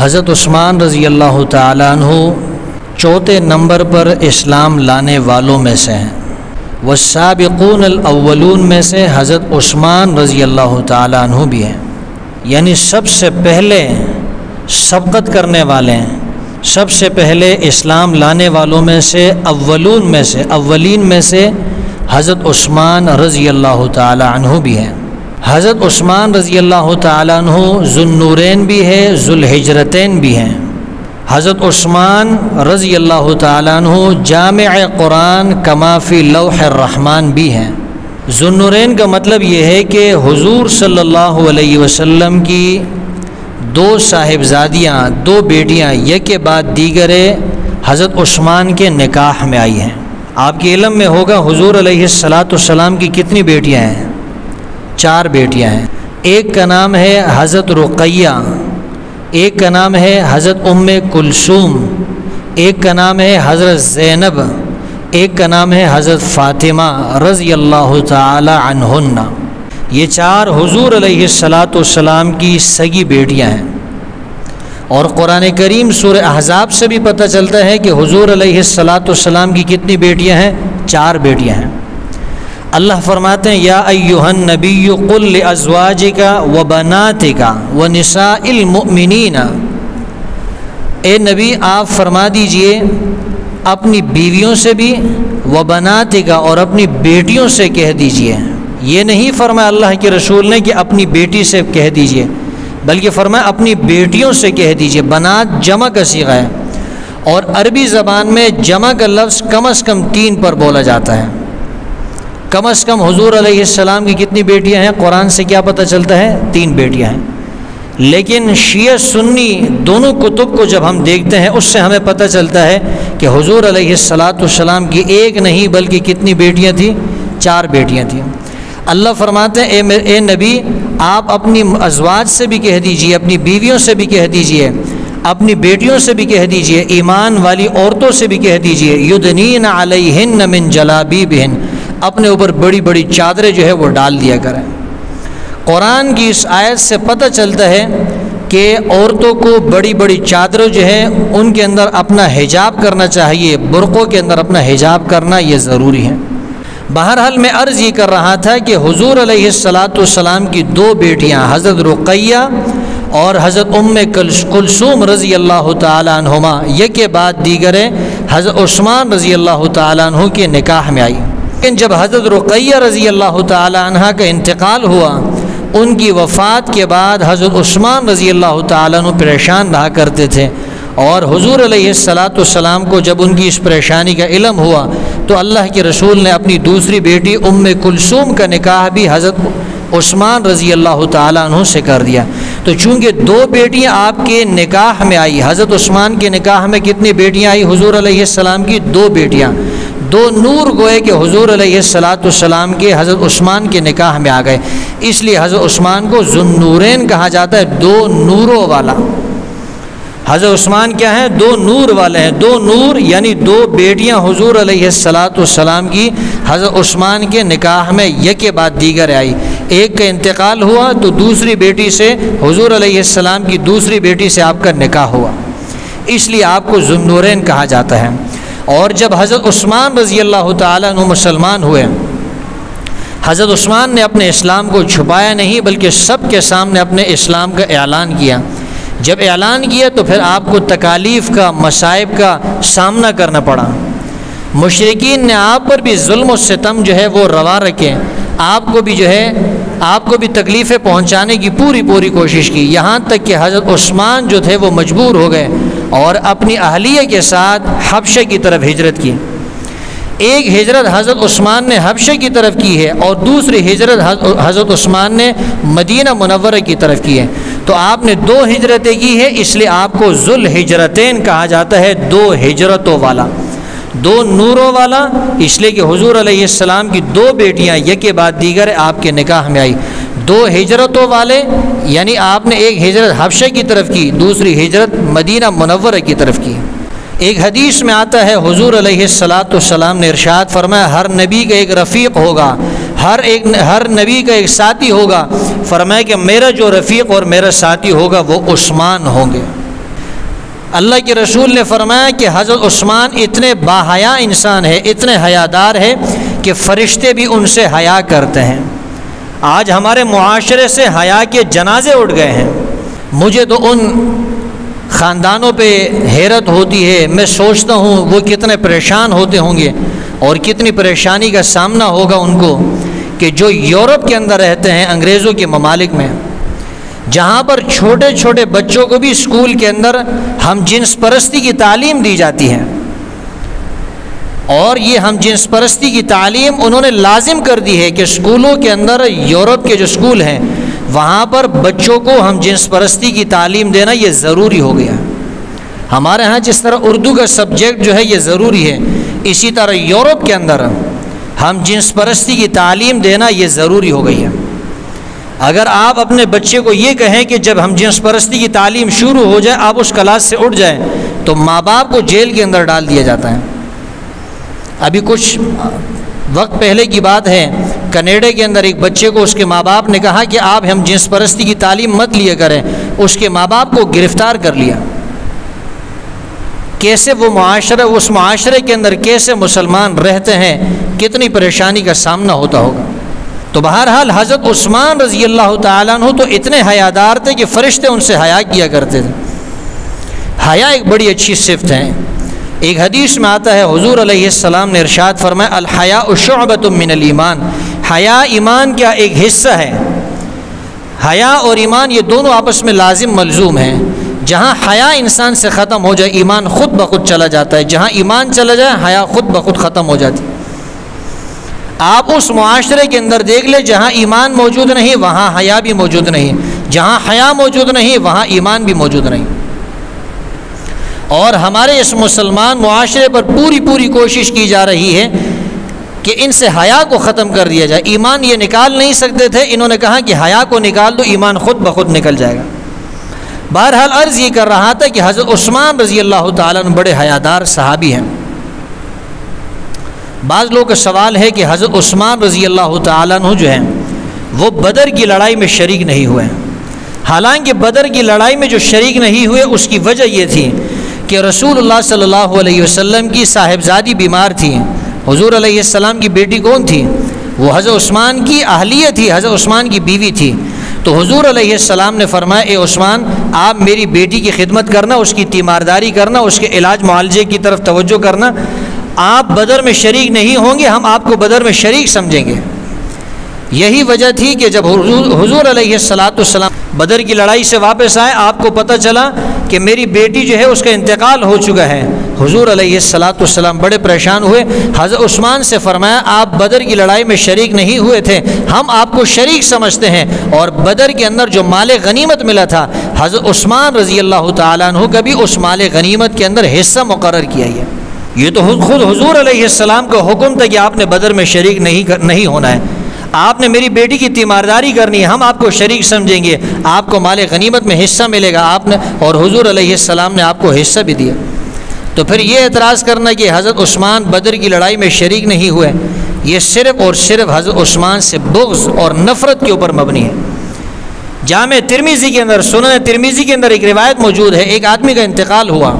حضرت عثمان رضی اللہ تعالیٰ عنہ چوتھے نمبر پر اسلام لانے والوں میں سے ہیں۔ والسابقون الاولون میں سے حضرت عثمان رضی اللہ تعالیٰ عنہ بھی ہیں، یعنی سب سے پہلے سبقت کرنے والے ہیں، سب سے پہلے اسلام لانے والوں میں سے اولین میں سے حضرت عثمان رضی اللہ تعالیٰ عنہ بھی ہیں۔ حضرت عثمان رضی اللہ تعالیٰ عنہ ذو النورین بھی ہے، ذو الحجرتین بھی ہیں۔ حضرت عثمان رضی اللہ تعالیٰ عنہ جامع قرآن کما فی لوح الرحمن بھی ہیں۔ ذو النورین کا مطلب یہ ہے کہ حضور صلی اللہ علیہ وسلم کی دو صاحبزادیاں، دو بیٹیاں یک کے بعد دیگر حضرت عثمان کے نکاح میں آئی ہیں۔ آپ کے علم میں ہوگا حضور علیہ السلام کی کتنی بیٹیاں ہیں؟ 4 بیٹیاں ہیں۔ ایک کا نام ہے حضرت رقیہ، ایک کا نام ہے حضرت ام کلثوم، ایک کا نام ہے حضرت زینب، ایک کا نام ہے حضرت فاطمہ رضی اللہ تعالی عنہن۔ یہ 4 حضور علیہ السلام کی سگی بیٹیاں ہیں، اور قرآن کریم سورہ احزاب سے بھی پتہ چلتا ہے کہ حضور علیہ السلام کی کتنی بیٹیاں ہیں؟ 4 بیٹیاں ہیں۔ اللہ فرماتے ہیں یا ایھا النبی قل لازواجک وبناتک ونساء المؤمنین، اے نبی آپ فرما دیجئے اپنی بیویوں سے بھی، وبناتک اور اپنی بیٹیوں سے کہہ دیجئے۔ یہ نہیں فرمایا اللہ کے رسول نے کہ اپنی بیٹی سے کہہ دیجئے، بلکہ فرمایا اپنی بیٹیوں سے کہہ دیجئے۔ بنات جمع کا صیغہ ہے، اور عربی زبان میں جمع کا لفظ کم از کم 3 پر بولا جاتا ہے۔ کم از کم حضور علیہ السلام کی کتنی بیٹیاں ہیں؟ قرآن سے کیا پتہ چلتا ہے؟ 3 بیٹیاں ہیں۔ لیکن شیعہ سنی دونوں کتب کو جب ہم دیکھتے ہیں اس سے ہمیں پتہ چلتا ہے کہ حضور علیہ السلام کی ایک نہیں بلکہ کتنی بیٹیاں تھیں؟ 4 بیٹیاں تھیں۔ اللہ فرماتے ہیں اے نبی آپ اپنی ازواج سے بھی کہہ دیجئے، اپنی بیویوں سے بھی کہہ دیجئے، اپنی بیٹیوں سے بھی کہہ دیجئے، ایمان والی عورتوں سے بھی کہہ دیجئے یدنین علیہن من جلابیبہن، اپنے اوپر بڑی بڑی چادریں جو ہے وہ ڈال دیا کریں۔ قرآن کی اس آیت سے پتہ چلتا ہے کہ عورتوں کو بڑی بڑی چادریں جو ہے ان کے اندر اپنا حجاب کرنا چاہیے، برقعوں کے اندر اپنا حجاب کرنا یہ ضروری ہے۔ بہرحال میں عرض یہ کر رہا تھا کہ حضور علیہ السلام کی 2 بیٹیاں حضرت رقیہ اور حضرت ام کلثوم رضی اللہ تعالیٰ عنہما یک کے بعد دیگر حضرت عثمان رضی اللہ تعالیٰ عنہ کے نکاح میں آئی۔ لیکن جب حضرت رقیہ رضی اللہ تعالیٰ عنہ کا انتقال ہوا، ان کی وفات کے بعد حضرت عثمان رضی اللہ تعالیٰ عنہ پریشان رہا کرتے تھے، اور حضور علیہ السلام کو جب ان کی اس پریشانی کا علم ہوا تو اللہ کے رسول نے اپنی دوسری بیٹی ام کلثوم کا نکاح بھی حضرت عثمان رضی اللہ تعالیٰ عنہ سے کر دیا۔ تو چونکہ 2 بیٹیاں آپ کے نکاح میں آئی، حضرت عثمان کے نکاح میں کتنی بیٹیاں آئی؟ حضور علیہ السلام کی 2 بیٹیاں، 2 نور گوئے کہ حضور علیہ السلام کے حضرت عثمان کے نکاح میں آ گئے، اس لیے حضرت عثمان کو ذو النورین کہا جاتا ہے، 2 نوروں والا۔ حضرت عثمان کیا ہیں؟ 2 نور والے ہیں۔ 2 نور یعنی 2 بیٹیاں حضور علیہ السلام کی حضرت عثمان کے نکاح میں یک کے بعد دیگر آئی۔ ایک کا انتقال ہوا تو دوسری بیٹی سے، حضور علیہ السلام کی دوسری بیٹی سے آپ کا نکاح ہوا، اس لیے آپ کو ذو النورین کہا جاتا ہے۔ اور جب حضرت عثمان رضی اللہ تعالیٰ عنہ مسلمان ہوئے، حضرت عثمان نے اپنے اسلام کو چھپایا نہیں بلکہ سب کے سامنے اپنے اسلام کا اعلان کیا۔ جب اعلان کیا تو پھر آپ کو تکالیف کا، مصائب کا سامنا کرنا پڑا۔ مشرکین نے آپ پر بھی ظلم و ستم جو ہے وہ روا رکھے، آپ کو بھی جو ہے آپ کو بھی تکلیفیں پہنچانے کی پوری کوشش کی، یہاں تک کہ حضرت عثمان جو تھے وہ مجبور ہو گئے اور اپنی اہلیہ کے ساتھ حبشہ کی طرف ہجرت کی۔ ایک ہجرت حضرت عثمان نے حبشہ کی طرف کی ہے اور دوسری ہجرت حضرت عثمان نے مدینہ منورہ کی طرف کی ہے۔ تو آپ نے 2 ہجرتیں کی ہے، اس لیے آپ کو ذو الحجرتین کہا جاتا ہے، 2 ہجرتوں والا، 2 نوروں والا، اس لیے کہ حضور علیہ السلام کی 2 بیٹیاں یک کے بعد دیگر آپ کے نکاح میں آئی۔ 2 ہجرتوں والے یعنی آپ نے ایک ہجرت حبشہ کی طرف کی، دوسری ہجرت مدینہ منورہ کی طرف کی۔ ایک حدیث میں آتا ہے حضور علیہ السلام نے ارشاد فرمایا ہر نبی کا ایک رفیق ہوگا، ہر نبی کا ایک ساتھی ہوگا، فرمایا کہ میرا جو رفیق اور میرا ساتھی ہوگا وہ عثمان ہوں گے۔ اللہ کے رسول نے فرمایا کہ حضرت عثمان اتنے باحیا انسان ہے، اتنے حیادار ہے کہ فرشتے بھی ان سے حیا کرتے ہیں۔ آج ہمارے معاشرے سے حیا کے جنازے اٹھ گئے ہیں۔ مجھے تو ان خاندانوں پہ حیرت ہوتی ہے، میں سوچتا ہوں وہ کتنے پریشان ہوتے ہوں گے اور کتنی پریشانی کا سامنا ہوگا ان کو، کہ جو یورپ کے اندر رہتے ہیں، انگریزوں کے ممالک میں، جہاں پر چھوٹے چھوٹے بچوں کو بھی اسکول کے اندر ہم جنس پرستی کی تعلیم دی جاتی ہے، اور یہ ہم جنس پرستی کی تعلیم انہوں نے لازم کر دی ہے کہ اسکولوں کے اندر، یورپ کے جو اسکول ہیں وہاں پر بچوں کو ہم جنس پرستی کی تعلیم دینا یہ ضروری ہو گیا۔ ہمارے ہاں جس طرح اردو کا سبجیکٹ جو ہے یہ ضروری ہے، اسی طرح یورپ کے اندر ہم جنس پرستی کی تعلیم دینا یہ ضروری ہو گئی ہے۔ اگر آپ اپنے بچے کو یہ کہیں کہ جب ہم جنس پرستی کی تعلیم شروع ہو جائے آپ اس کلاس سے اٹھ جائیں، تو ماں باپ کو جیل کے اندر ڈال دیا جاتا ہے۔ ابھی کچھ وقت پہلے کی بات ہے، کینیڈا کے اندر ایک بچے کو اس کے ماں باپ نے کہا کہ آپ ہم جنس پرستی کی تعلیم مت لیا کریں، اس کے ماں باپ کو گرفتار کر لیا۔ کیسے وہ معاشرہ، اس معاشرے کے اندر کیسے مسلمان رہتے ہیں، کتنی پریشانی کا سامنا ہوتا ہوگا۔ تو بہرحال حضرت عثمان رضی اللہ تعالیٰ عنہ تو اتنے حیادار تھے کہ فرشتے ان سے حیا کیا کرتے تھے۔ حیا ایک بڑی اچھی صفت ہے۔ ایک حدیث میں آتا ہے، حضور علیہ السلام نے ارشاد فرمایا، الحیاء شعبۃ من الایمان، حیا ایمان کا ایک حصہ ہے۔ حیا اور ایمان یہ دونوں آپس میں لازم ملزوم ہیں۔ جہاں حیا انسان سے ختم ہو جائے ایمان خود بخود چلا جاتا ہے، جہاں ایمان چلا جائے حیا خود بخود ختم ہو جاتی ہے۔ آپ اس معاشرے کے اندر دیکھ لیں جہاں ایمان موجود نہیں وہاں حیا بھی موجود نہیں، جہاں حیا موجود نہیں وہاں ایمان بھی موجود نہیں۔ اور ہمارے اس مسلمان معاشرے پر پوری کوشش کی جا رہی ہے کہ ان سے حیا کو ختم کر دیا جائے۔ ایمان یہ نکال نہیں سکتے تھے، انہوں نے کہا کہ حیا کو نکال دو، ایمان خود بخود نکل جائے گا۔ بہرحال عرض یہ کر رہا تھا کہ حضرت عثمان رضی اللہ تعالیٰ عنہ بڑے حیادار صحابی ہیں۔ بعض لوگوں کا سوال ہے کہ حضرت عثمان رضی اللہ تعالیٰ عنہ جو ہیں وہ بدر کی لڑائی میں شریک نہیں ہوئے۔ حالانکہ بدر کی لڑائی میں جو شریک نہیں ہوئے اس کی وجہ یہ تھی کہ رسول اللہ صلی اللہ علیہ وسلم کی صاحبزادی بیمار تھی۔ حضور علیہ السلام کی بیٹی کون تھی؟ وہ حضرت عثمان کی اہلیہ تھی، حضرت عثمان کی بیوی تھی۔ تو حضور علیہ السلام نے فرمایا، اے عثمان آپ میری بیٹی کی خدمت کرنا، اس کی تیمارداری کرنا، اس کے علاج معالجے کی طرف توجہ کرنا۔ آپ بدر میں شریک نہیں ہوں گے، ہم آپ کو بدر میں شریک سمجھیں گے۔ یہی وجہ تھی کہ جب حضور علیہ السلام بدر کی لڑائی سے واپس آئے، آپ کو پتہ چلا کہ میری بیٹی جو ہے اس کا انتقال ہو چکا ہے۔ حضور علیہ السلام بڑے پریشان ہوئے، حضرت عثمان سے فرمایا آپ بدر کی لڑائی میں شریک نہیں ہوئے تھے، ہم آپ کو شریک سمجھتے ہیں، اور بدر کے اندر جو مال غنیمت ملا تھا حضرت عثمان رضی اللہ تعالیٰ عنہ کا بھی اس مال غنیمت کے اندر حصہ مقرر کیا ہے۔ یہ تو خود حضور علیہ السلام کا حکم تھا کہ آپ نے بدر میں شریک نہیں ہونا ہے، آپ نے میری بیٹی کی تیمارداری کرنی ہے، ہم آپ کو شریک سمجھیں گے، آپ کو مال غنیمت میں حصہ ملے گا، آپ نے، اور حضور علیہ السلام نے آپ کو حصہ بھی دیا۔ تو پھر یہ اعتراض کرنا کہ حضرت عثمان بدر کی لڑائی میں شریک نہیں ہوئے، یہ صرف اور صرف حضرت عثمان سے بغض اور نفرت کے اوپر مبنی ہے۔ جامع ترمذی کے اندر، سنن ترمذی کے اندر ایک روایت موجود ہے، ایک آدمی کا انتقال ہوا،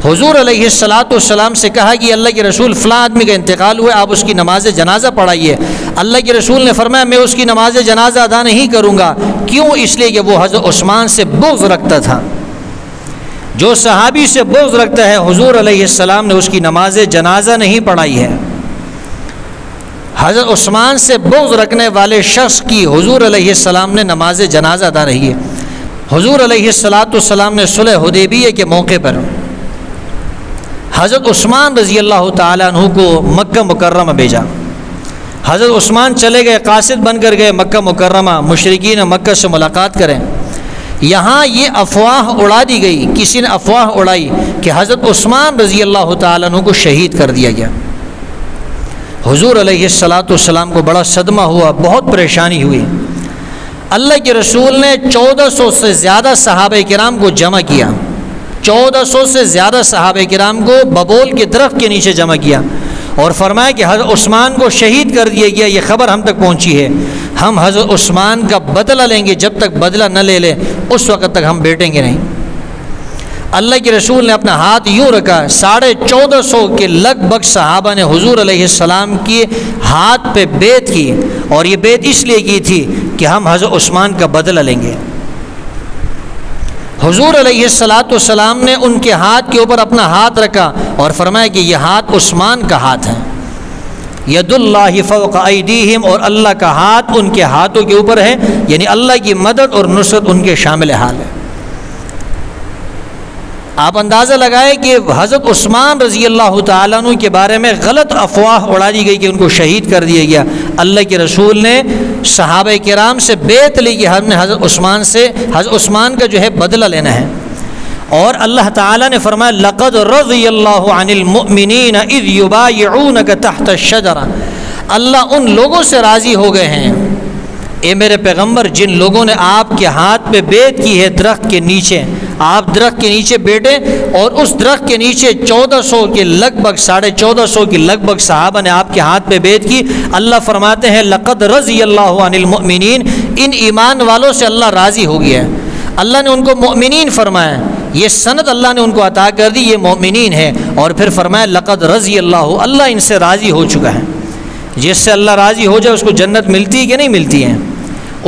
حضور علیہ السلام سے کہا کہ اللہ کے رسول فلاں آدمی کا انتقال ہوا، آپ اس کی نماز جنازہ پڑھائیے۔ اللہ کے رسول نے فرمایا میں اس کی نماز جنازہ ادا نہیں کروں گا۔ کیوں؟ اس لیے کہ وہ حضرت عثمان سے بغض رکھتا تھا۔ جو صحابی سے بغض رکھتا ہے حضور علیہ السلام نے اس کی نماز جنازہ نہیں پڑھائی ہے۔ حضرت عثمان سے بغض رکھنے والے شخص کی حضور علیہ السلام نے نماز جنازہ ادا رہی ہے۔ حضور علیہ السلام نے صلح حدیبیہ کے موقع پر حضرت عثمان رضی اللہ تعالیٰ عنہ کو مکہ مکرمہ بھیجا۔ حضرت عثمان چلے گئے، قاصد بن کر گئے مکہ مکرمہ، مشرکین مکہ سے ملاقات کریں۔ یہاں یہ افواہ اڑا دی گئی، کسی نے افواہ اڑائی کہ حضرت عثمان رضی اللہ تعالیٰ عنہ کو شہید کر دیا گیا۔ حضور علیہ السلام کو بڑا صدمہ ہوا، بہت پریشانی ہوئی۔ اللہ کے رسول نے 1400 سے زیادہ صحابہ کرام کو جمع کیا، 1400 سے زیادہ صحابہ کرام کو ببول کے درخت کے نیچے جمع کیا، اور فرمایا کہ حضرت عثمان کو شہید کر دیا گیا، یہ خبر ہم تک پہنچی ہے، ہم حضرت عثمان کا بدلہ لیں گے، جب تک بدلہ نہ لے لے اس وقت تک ہم بیٹھیں گے نہیں۔ اللہ کے رسول نے اپنا ہاتھ یوں رکھا، 1450 کے لگ بھگ صحابہ نے حضور علیہ السلام کے ہاتھ پہ بیعت کی، اور یہ بیعت اس لیے کی تھی کہ ہم حضرت عثمان کا بدلہ لیں گے۔ حضور علیہ السلام نے ان کے ہاتھ کے اوپر اپنا ہاتھ رکھا اور فرمایا کہ یہ ہاتھ عثمان کا ہاتھ ہے، ید اللہ فوق ایدیہم، اور اللہ کا ہاتھ ان کے ہاتھوں کے اوپر ہے، یعنی اللہ کی مدد اور نصرت ان کے شامل حال ہے۔ آپ اندازہ لگائیں کہ حضرت عثمان رضی اللہ تعالیٰ عنہ کے بارے میں غلط افواہ اڑا دی گئی کہ ان کو شہید کر دیا گیا۔ اللہ کے رسول نے صحابہ کرام سے بیعت لی کہ ہم نے حضرت عثمان کا جو ہے بدلہ لینا ہے، اور اللہ تعالیٰ نے فرمایا لقد رضی اللہ عن المؤمنین اذ یبایعونک تحت الشجرہ، اللہ ان لوگوں سے راضی ہو گئے ہیں اے میرے پیغمبر جن لوگوں نے آپ کے ہاتھ پہ بیعت کی ہے درخت کے نیچے۔ آپ درخت کے نیچے بیٹھے اور اس درخت کے نیچے 1400 کے لگ بھگ 1450 کے لگ بھگ صحابہ نے آپ کے ہاتھ پہ بیعت کی۔ اللہ فرماتے ہیں لقد رضی اللہ عن المؤمنین، ان ایمان والوں سے اللہ راضی ہو گیا ہے۔ اللہ نے ان کو مؤمنین فرمایا، یہ سند اللہ نے ان کو عطا کر دی، یہ مؤمنین ہے، اور پھر فرمایا لقد رضی اللہ ان سے راضی ہو چکا ہے۔ جس سے اللہ راضی ہو جائے اس کو جنت ملتی ہے کہ نہیں ملتی ہے؟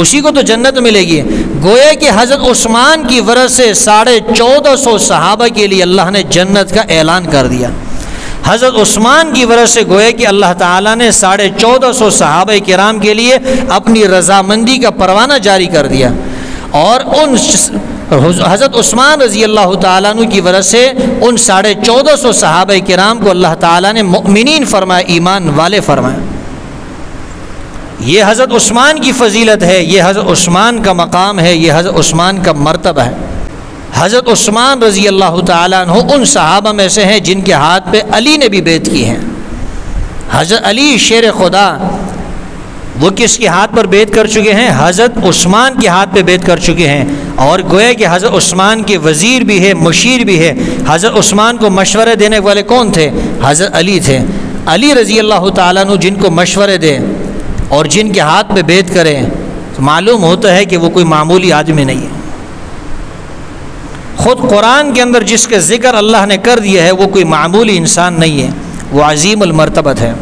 اسی کو تو جنت ملے گی۔ گویا کہ حضرت عثمان کی وجہ سے 1450 صحابہ کے لیے اللہ نے جنت کا اعلان کر دیا۔ حضرت عثمان کی وجہ سے گویا کہ اللہ تعالیٰ نے 1450 صحابہ کرام کے لیے اپنی رضامندی کا پروانہ جاری کر دیا، اور ان حضرت عثمان رضی اللہ تعالیٰ عنہ کی وجہ سے ان 1450 صحابہ کرام کو اللہ تعالیٰ نے مؤمنین فرمایا، ایمان والے فرمایا۔ یہ حضرت عثمان کی فضیلت ہے، یہ حضرت عثمان کا مقام ہے، یہ حضرت عثمان کا مرتبہ ہے۔ حضرت عثمان رضی اللہ تعالیٰ عنہ ان صحابہ میں سے ہیں جن کے ہاتھ پہ علی نے بھی بیعت کی ہے۔ حضرت علی شیر خدا وہ کس کے ہاتھ پر بیعت کر چکے ہیں؟ حضرت عثمان کے ہاتھ پہ بیعت کر چکے ہیں، اور گویا کہ حضرت عثمان کے وزیر بھی ہے، مشیر بھی ہے۔ حضرت عثمان کو مشورے دینے والے کون تھے؟ حضرت علی تھے۔ علی رضی اللہ تعالیٰ عنہ جن کو مشورے دے اور جن کے ہاتھ پہ بیعت کریں تو معلوم ہوتا ہے کہ وہ کوئی معمولی آدمی نہیں ہے۔ خود قرآن کے اندر جس کا ذکر اللہ نے کر دیا ہے وہ کوئی معمولی انسان نہیں ہے، وہ عظیم المرتبت ہے۔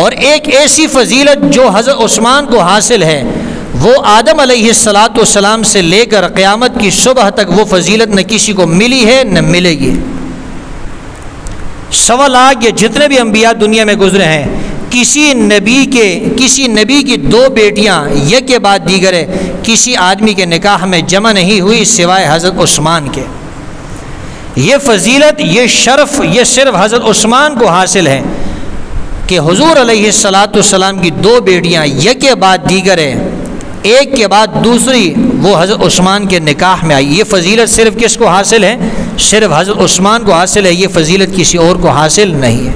اور ایک ایسی فضیلت جو حضرت عثمان کو حاصل ہے وہ آدم علیہ السلام سے لے کر قیامت کی صبح تک وہ فضیلت نہ کسی کو ملی ہے نہ ملے گی۔ 1.25 لاکھ یا جتنے بھی انبیاء دنیا میں گزرے ہیں، کسی نبی کی 2 بیٹیاں یک کے بعد دیگر کسی آدمی کے نکاح میں جمع نہیں ہوئی سوائے حضرت عثمان کے۔ یہ فضیلت، یہ شرف، یہ صرف حضرت عثمان کو حاصل ہے کہ حضور علیہ السلام کی 2 بیٹیاں یک کے بعد دیگر ایک کے بعد دوسری وہ حضرت عثمان کے نکاح میں آئی۔ یہ فضیلت صرف کس کو حاصل ہے؟ صرف حضرت عثمان کو حاصل ہے، یہ فضیلت کسی اور کو حاصل نہیں ہے۔